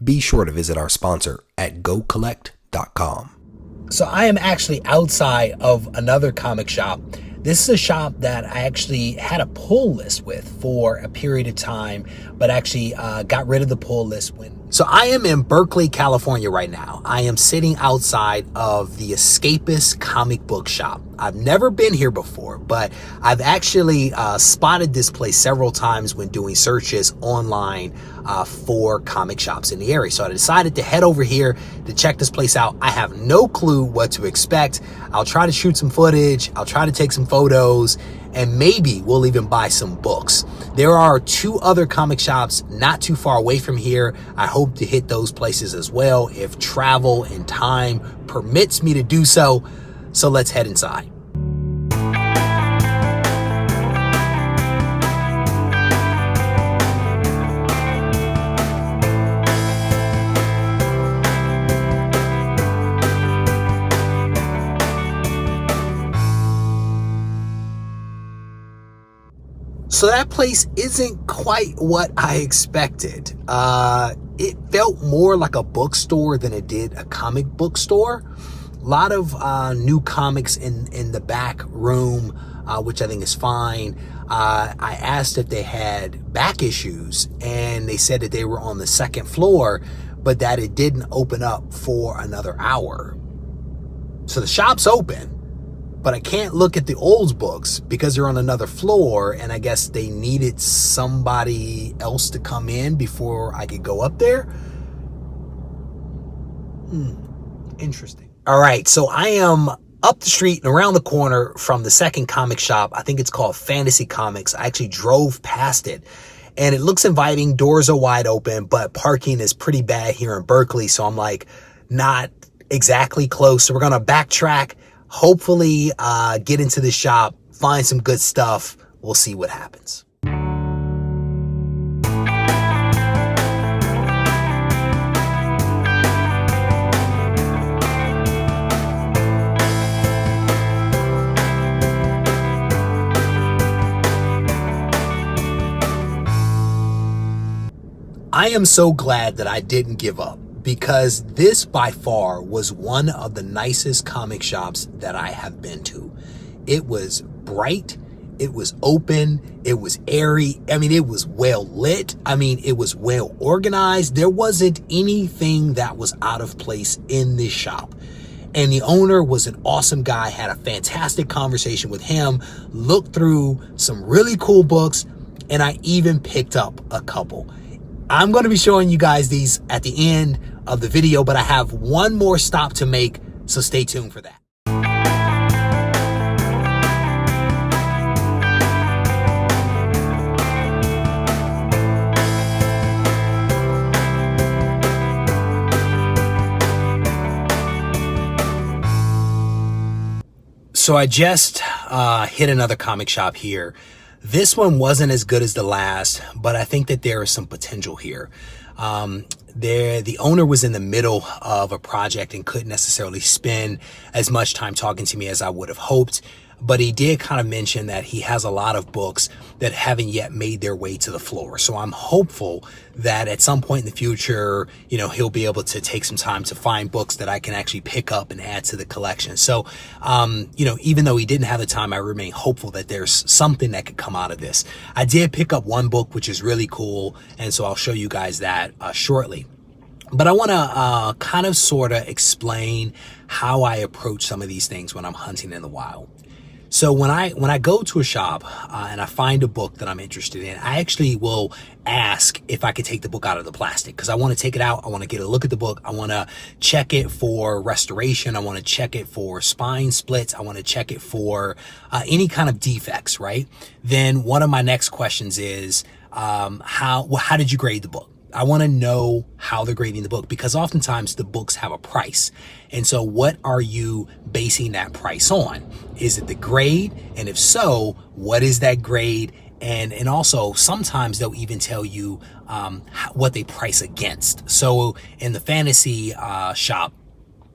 be sure to visit our sponsor at gocollect.com. So I am actually outside of another comic shop. This is a shop that I actually had a pull list with for a period of time, but actually got rid of the pull list when. So I am in Berkeley, California right now. I am sitting outside of the Escapist comic book shop. I've never been here before, but I've actually spotted this place several times when doing searches online for comic shops in the area. So I decided to head over here to check this place out. I have no clue what to expect. I'll try to shoot some footage. I'll try to take some photos, and maybe we'll even buy some books. There are 2 other comic shops not too far away from here. I hope to hit those places as well if travel and time permits me to do so. So let's head inside. So that place isn't quite what I expected. It felt more like a bookstore than it did a comic book store. A lot of new comics in the back room, which I think is fine. I asked if they had back issues, and they said that they were on the 2nd floor, but that it didn't open up for another hour. So the shop's open, but I can't look at the old books because they're on another floor, and I guess they needed somebody else to come in before I could go up there. Interesting. All right, so I am up the street and around the corner from the second comic shop. I think it's called Fantasy Comics. I actually drove past it, and it looks inviting. Doors are wide open, but parking is pretty bad here in Berkeley, so I'm like not exactly close. So we're gonna backtrack, hopefully get into the shop, find some good stuff. We'll see what happens. I am so glad that I didn't give up, because this by far was one of the nicest comic shops that I have been to. It was bright, it was open, it was airy. I mean, it was well lit. I mean, it was well organized. There wasn't anything that was out of place in this shop. And the owner was an awesome guy, had a fantastic conversation with him, looked through some really cool books, and I even picked up a couple. I'm going to be showing you guys these at the end of the video, but I have one more stop to make, so stay tuned for that. So I just hit another comic shop here. This one wasn't as good as the last, but I think that there is some potential here. The owner was in the middle of a project and couldn't necessarily spend as much time talking to me as I would have hoped. But he did kind of mention that he has a lot of books that haven't yet made their way to the floor. So I'm hopeful that at some point in the future, you know, he'll be able to take some time to find books that I can actually pick up and add to the collection. So, you know, even though he didn't have the time, I remain hopeful that there's something that could come out of this. I did pick up one book, which is really cool. And so I'll show you guys that shortly. But I want to kind of sort of explain how I approach some of these things when I'm hunting in the wild. So when I go to a shop and I find a book that I'm interested in, I actually will ask if I could take the book out of the plastic, because I want to take it out. I want to get a look at the book. I want to check it for restoration. I want to check it for spine splits. I want to check it for any kind of defects, right? Then one of my next questions is, how did you grade the book? I want to know how they're grading the book, because oftentimes the books have a price. And so what are you basing that price on? Is it the grade? And if so, what is that grade? And also sometimes they'll even tell you what they price against. So in the fantasy shop,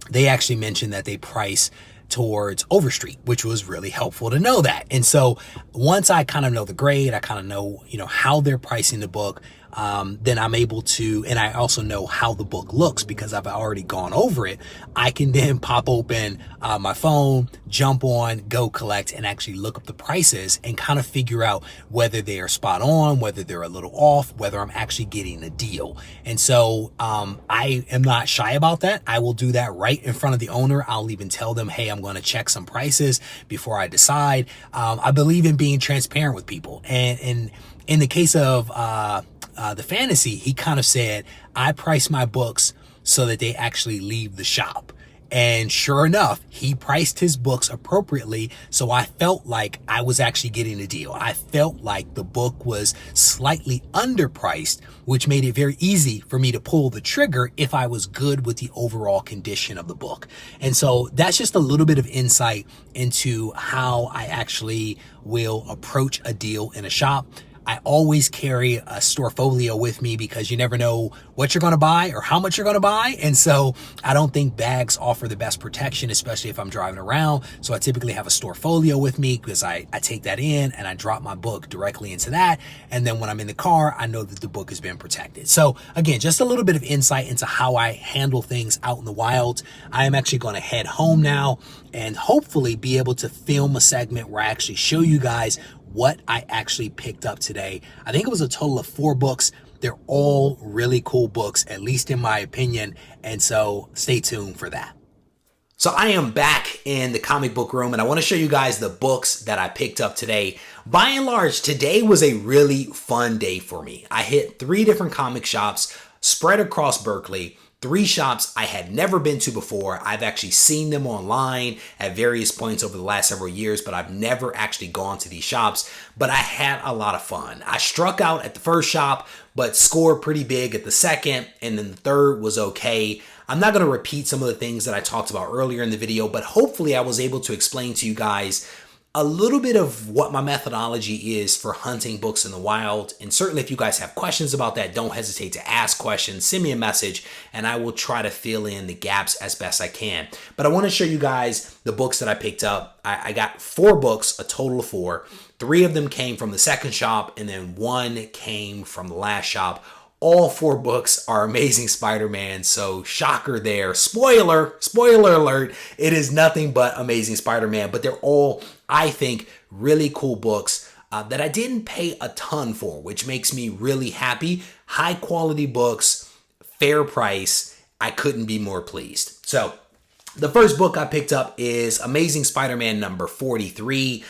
they actually mentioned that they price towards Overstreet, which was really helpful to know that. And so once I kind of know the grade, I kind of know, you know, how they're pricing the book, then I'm able to, and I also know how the book looks because I've already gone over it. I can then pop open my phone, jump on Go Collect, and actually look up the prices and kind of figure out whether they are spot on, whether they're a little off, whether I'm actually getting a deal. And so I am not shy about that. I will do that right in front of the owner. I'll even tell them, hey, I'm going to check some prices before I decide. I believe in being transparent with people. And in the case of the fantasy, he kind of said, I price my books so that they actually leave the shop. And sure enough, he priced his books appropriately. So I felt like I was actually getting a deal. I felt like the book was slightly underpriced, which made it very easy for me to pull the trigger if I was good with the overall condition of the book. And so that's just a little bit of insight into how I actually will approach a deal in a shop. I always carry a storefolio with me because you never know what you're going to buy or how much you're going to buy. And so I don't think bags offer the best protection, especially if I'm driving around. So I typically have a storefolio with me because I take that in and I drop my book directly into that. And then when I'm in the car, I know that the book has been protected. So again, just a little bit of insight into how I handle things out in the wild. I am actually going to head home now and hopefully be able to film a segment where I actually show you guys what I actually picked up today. I think it was a total of 4 books. They're all really cool books, at least in my opinion. And so stay tuned for that. So I am back in the comic book room and I want to show you guys the books that I picked up today. By and large, today was a really fun day for me. I hit 3 different comic shops spread across Berkeley. 3 shops I had never been to before. I've actually seen them online at various points over the last several years, but I've never actually gone to these shops. But I had a lot of fun. I struck out at the first shop, but scored pretty big at the second, and then the third was okay. I'm not going to repeat some of the things that I talked about earlier in the video, but hopefully I was able to explain to you guys a little bit of what my methodology is for hunting books in the wild. And certainly if you guys have questions about that, don't hesitate to ask questions, send me a message, and I will try to fill in the gaps as best I can. But I want to show you guys the books that I picked up. I got 4 books, a total of 4. 3 of them came from the second shop, and then 1 came from the last shop. All 4 books are Amazing Spider-Man, so shocker there. Spoiler alert, it is nothing but Amazing Spider-Man, but they're all, I think, really cool books that I didn't pay a ton for, which makes me really happy. High quality books, fair price. I couldn't be more pleased. So the first book I picked up is Amazing Spider-Man number 43.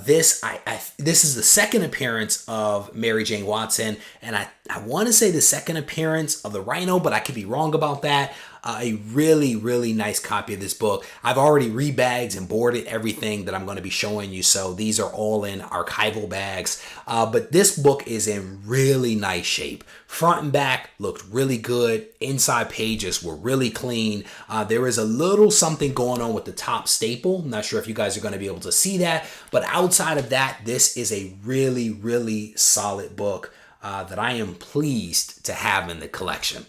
This is the second appearance of Mary Jane Watson, and I want to say the second appearance of the Rhino, but I could be wrong about that. A really, really nice copy of this book. I've already rebagged and boarded everything that I'm going to be showing you, so these are all in archival bags. But this book is in really nice shape. Front and back looked really good. Inside pages were really clean. There is a little something going on with the top staple. I'm not sure if you guys are going to be able to see that, but outside of that, this is a really, really solid book that I am pleased to have in the collection.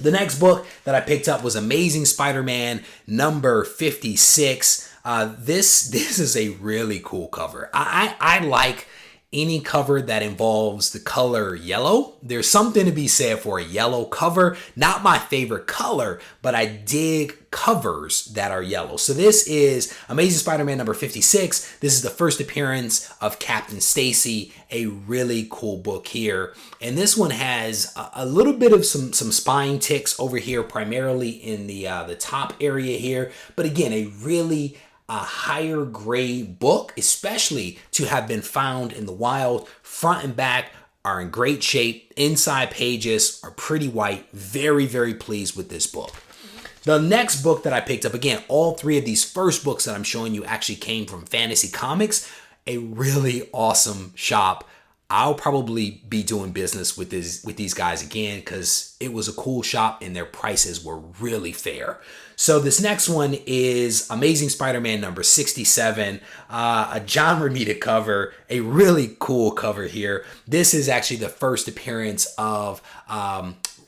The next book that I picked up was Amazing Spider-Man number 56. This is a really cool cover. I like any cover that involves the color yellow. There's something to be said for a yellow cover. Not my favorite color, but I dig covers that are yellow. So this is Amazing Spider-Man number 56. This is the first appearance of Captain Stacy, a really cool book here. And this one has a little bit of some spine ticks over here, primarily in the top area here. But again, a really higher grade book, especially to have been found in the wild. Front and back are in great shape. Inside pages are pretty white. Very, very pleased with this book. The next book that I picked up, again, all 3 of these first books that I'm showing you actually came from Fantasy Comics, a really awesome shop. I'll probably be doing business with these guys again because it was a cool shop and their prices were really fair. So this next one is Amazing Spider-Man number 67, a John Romita cover, a really cool cover here. This is actually the first appearance of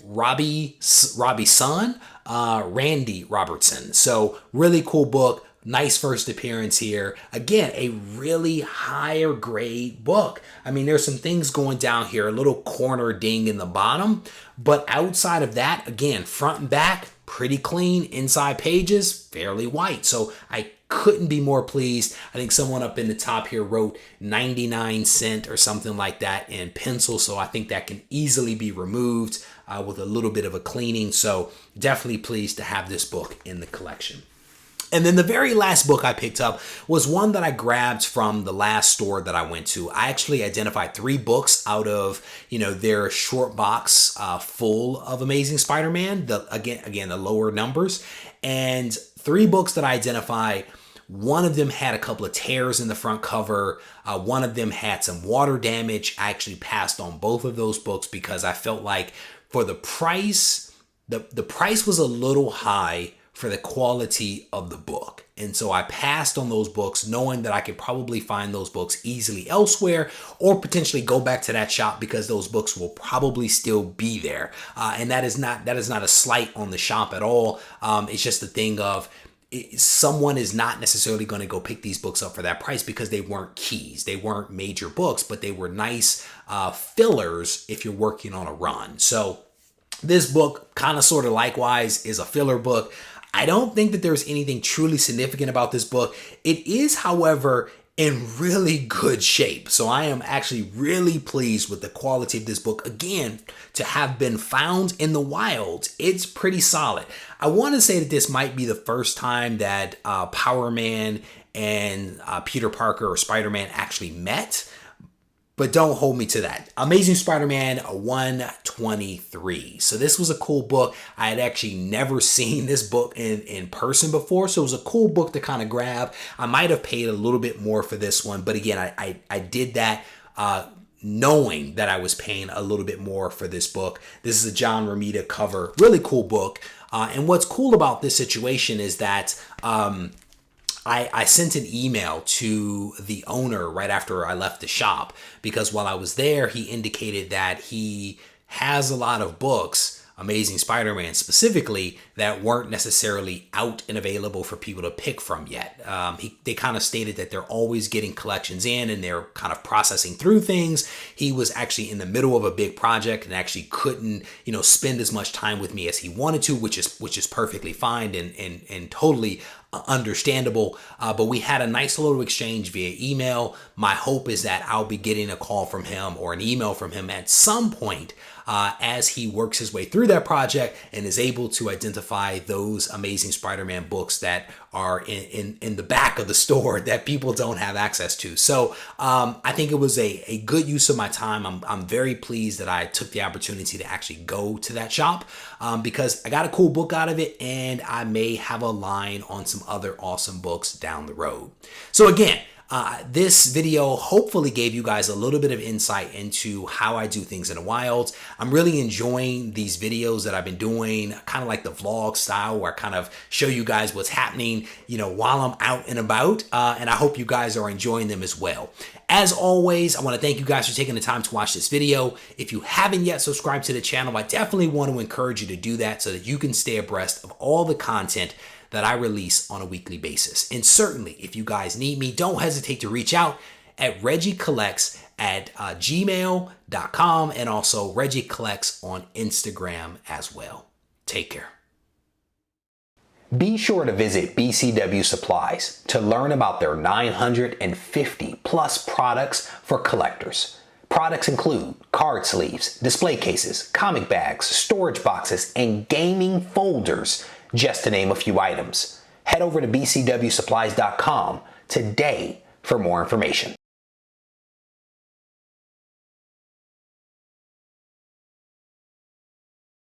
Robbie's son, Randy Robertson. So really cool book. Nice first appearance here. Again, a really higher grade book. I mean, there's some things going down here, a little corner ding in the bottom, but outside of that, again, front and back, pretty clean. Inside pages, fairly white. So I couldn't be more pleased. I think someone up in the top here wrote 99 cents or something like that in pencil. So I think that can easily be removed with a little bit of a cleaning. So definitely pleased to have this book in the collection. And then the very last book I picked up was one that I grabbed from the last store that I went to. I actually identified 3 books out of, their short box full of Amazing Spider-Man, again, the lower numbers, and 3 books that I identified. One of them had a couple of tears in the front cover. One of them had some water damage. I actually passed on both of those books because I felt like for the price, the price was a little high for the quality of the book. And so I passed on those books knowing that I could probably find those books easily elsewhere or potentially go back to that shop because those books will probably still be there. And that is not a slight on the shop at all. It's just the thing of someone is not necessarily going to go pick these books up for that price because they weren't keys. They weren't major books, but they were nice fillers if you're working on a run. So this book kind of sort of likewise is a filler book. I don't think that there's anything truly significant about this book. It is, however, in really good shape. So I am actually really pleased with the quality of this book. Again, to have been found in the wild, it's pretty solid. I want to say that this might be the first time that Power Man and Peter Parker or Spider-Man actually met. But don't hold me to that. Amazing Spider-Man 123. So this was a cool book. I had actually never seen this book in person before. So it was a cool book to kind of grab. I might have paid a little bit more for this one. But again, I did that knowing that I was paying a little bit more for this book. This is a John Romita cover. Really cool book. And what's cool about this situation is that I sent an email to the owner right after I left the shop because while I was there, he indicated that he has a lot of books, Amazing Spider-Man specifically, that weren't necessarily out and available for people to pick from yet. They kind of stated that they're always getting collections in and they're kind of processing through things. He was actually in the middle of a big project and actually couldn't, spend as much time with me as he wanted to, which is perfectly fine and totally understandable. But we had a nice little exchange via email. My hope is that I'll be getting a call from him or an email from him at some point as he works his way through that project and is able to identify those Amazing Spider-Man books that are in the back of the store that people don't have access to. So I think it was a good use of my time. I'm very pleased that I took the opportunity to actually go to that shop because I got a cool book out of it and I may have a line on some other awesome books down the road. So again, this video hopefully gave you guys a little bit of insight into how I do things in the wild. I'm really enjoying these videos that I've been doing, kind of like the vlog style where I kind of show you guys what's happening, while I'm out and about. And I hope you guys are enjoying them as well. As always, I want to thank you guys for taking the time to watch this video. If you haven't yet subscribed to the channel, I definitely want to encourage you to do that so that you can stay abreast of all the content that I release on a weekly basis. And certainly, if you guys need me, don't hesitate to reach out at RegieCollects at gmail.com and also RegieCollects on Instagram as well. Take care. Be sure to visit BCW Supplies to learn about their 950 plus products for collectors. Products include card sleeves, display cases, comic bags, storage boxes, and gaming folders, just to name a few items. Head over to bcwsupplies.com today for more information.